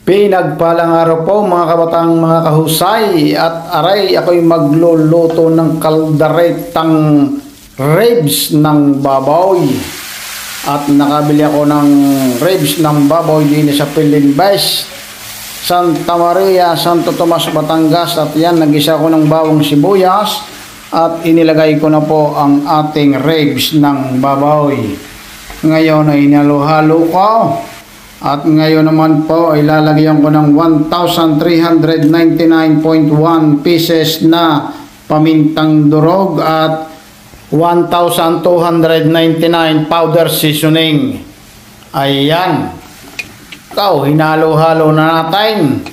Pinagpalang araw po mga kabatang mga kahusay, at aray ako'y magluluto ng kaldaretang ribs ng baboy. At nakabili ako ng ribs ng baboy din sa Pilinbes, Santa Maria, Santo Tomas, Batangas. At yan, nagisa ko ng bawang sibuyas at inilagay ko na po ang ating ribs ng baboy. Ngayon ay inalo-halo ko. At ngayon naman po ay lalagyan ko ng 1,399.1 pieces na pamintang durog at 1,299 powder seasoning. Ayan. Hinalo-halo na natin.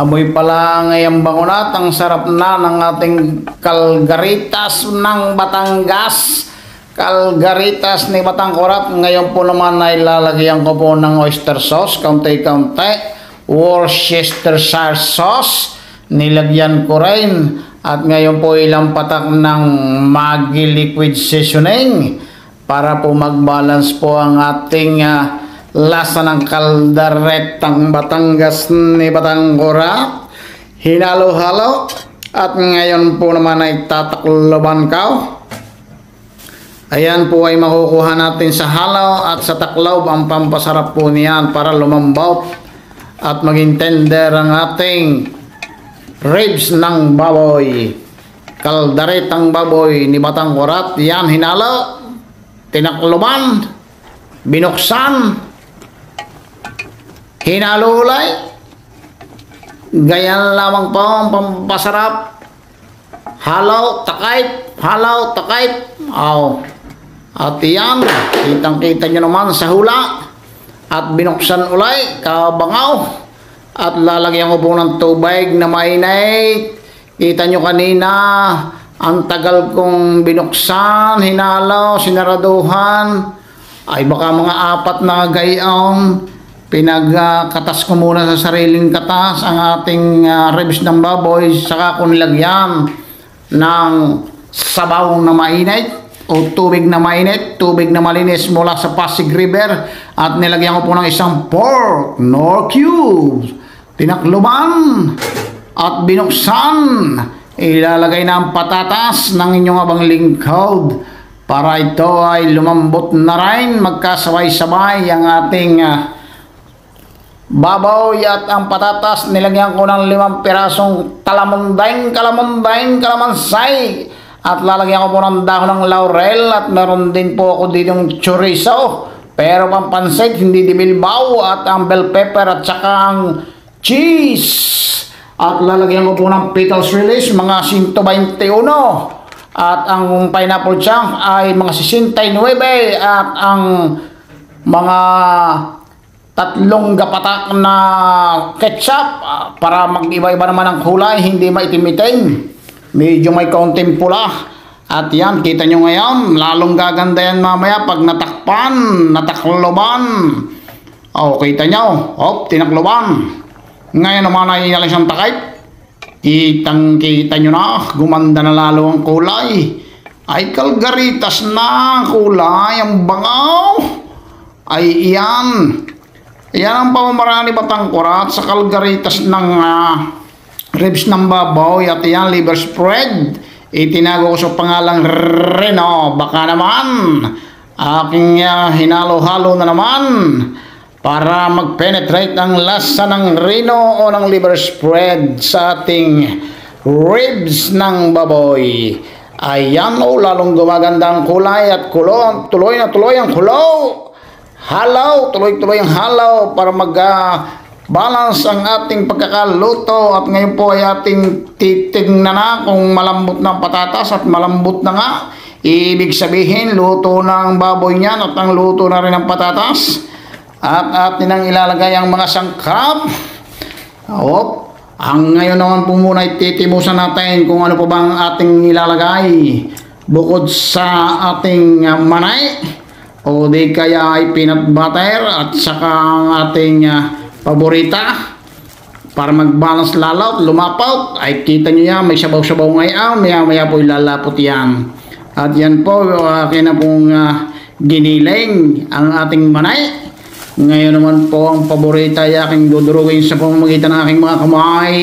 Amoy pala ngayong bangunat. Ang sarap na ng ating kalgaritas ng Batangas. Kalgaritas ni Batangkurat. Ngayon po naman ay lalagyan ko po ng oyster sauce, kaunti-kaunti. Worcestershire sauce, nilagyan ko rin. At ngayon po ilang patak ng Maggi liquid seasoning para po mag-balance po ang ating lasa ng kaldaretang Batangas ni Batangkurat. Hinalo-halo. At ngayon po naman ay tatakloban ko. Ayan po ay makukuha natin sa halo at sa taklob. Ang pampasarap po niyan para lumambot at maging tender ang ating ribs ng baboy. Kaldaretang baboy ni Batangkurat. Yan, hinalo, tinakloban, binuksan, hinalo ulay. Ganyan lamang po ang pampasarap. Halo, takip, halo, takip. At yan, kitang-kita nyo naman sa hula. At binuksan ulay, kabangaw. At lalagyan ko po ng tubig na mainit. Kita nyo kanina, ang tagal kong binuksan, hinalo, sinaraduhan. Ay baka mga 4 na gayon. Pinagkatas ko muna sa sariling katas ang ating ribs ng baboy. Saka ko nilagyan ng sabaw na mainit o tubig na mainit, tubig na malinis mula sa Pasig River. At nilagyan ko po ng isang pork nor cubes. Tinakluban at binuksan. Ilalagay na ang patatas ng inyong abang lingkod para ito ay lumambot na rin. Magkasabay-sabay ang ating baboy at ang patatas. Nilagyan ko ng 5 pirasong kalamansi. At lalagyan ko po ng dahon ng laurel. At meron din po ako dito yung chorizo, pero pampansit, hindi dibilbaw. At ang bell pepper at saka ang cheese. At lalagyan ko po ng pickles release, mga 121. At ang pineapple chunk ay mga 69. At ang mga 3 gapatak na ketchup para mag-iba-iba naman ang kulay, hindi maitim-itim. Medyo may kaunting pula. At yan, kita nyo ngayon, lalong gaganda yan mamaya pag natakpan, natakloban. Kita nyo, tinakloban. Ngayon naman ay inalang siyang takip. Kitang-kita nyo na, gumanda na lalo ang kulay. Ay kalgaritas na ang kulay, ang bangaw. Ay iyan. Iyan ang pamamaraan ni Batangkurat sa kalgaritas ng ribs ng baboy. At yan, liver spread. Itinago ko sa pangalang Reno. Baka naman aking hinalo-halo na naman para mag-penetrate ang lasa ng Reno o ng liver spread sa ating ribs ng baboy. Ayan, lalong gumaganda ang kulay at kulo. Tuloy na tuloy ang kulo. Halaw, tuloy-tuloy ang halaw para balance ang ating pagkakaluto. At ngayon po ay ating titignan na kung malambot na ang patatas. At malambot na nga, ibig sabihin luto na ang baboy niyan at ang luto na rin ang patatas. At atin ang ilalagay ang mga sangkap. Ang ngayon naman po muna ay titimusan natin kung ano po bang ating ilalagay bukod sa ating manay o di kaya ay peanut butter at saka ang ating paborita para mag-balance lalo, lumapaw. Ay kita nyo yan, may sabaw-sabaw ngayon, maya-maya po ilalapot yan. At yan po, kaya na pong giniling ang ating manay. Ngayon naman po ang paborita ay aking dudurugin sa pamamagitan ng aking mga kamay.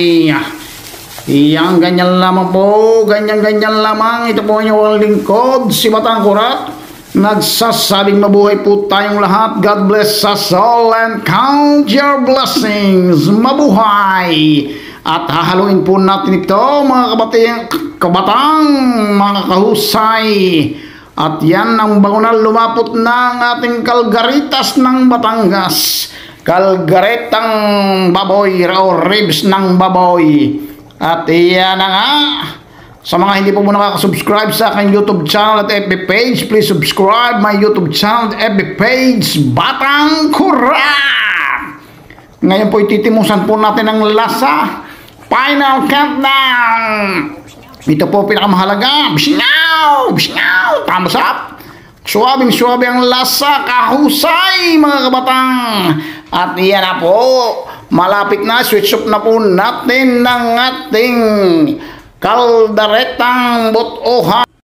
Iyang ganyan lamang po, ganyan-ganyan lamang. Ito po ang inyong lingkod, si Batang Kurat. Nagsasabing mabuhay po tayong lahat. God bless us all and count your blessings. Mabuhay! At hahaluin po natin ito mga kabatang, mga kahusay. At yan ang bangunal lumapot ng ating kalgaritas ng Batangas. Kalgaritang baboy o ribs ng baboy. At iyan na nga. Sa mga hindi po muna nakaka-subscribe sa aking YouTube channel at FB page, please subscribe my YouTube channel at FB page, Batang Kurat. Ngayon po ititimusan po natin ang lasa. Final countdown. Ito po pinakamahalaga. Bisnaw! Bisnaw! Thumbs up! Suwabing-suwabe ang lasa. Kahusay mga kabatang. At iyan na po. Malapit na, switch off na po natin ng ating kaldaretang butohan.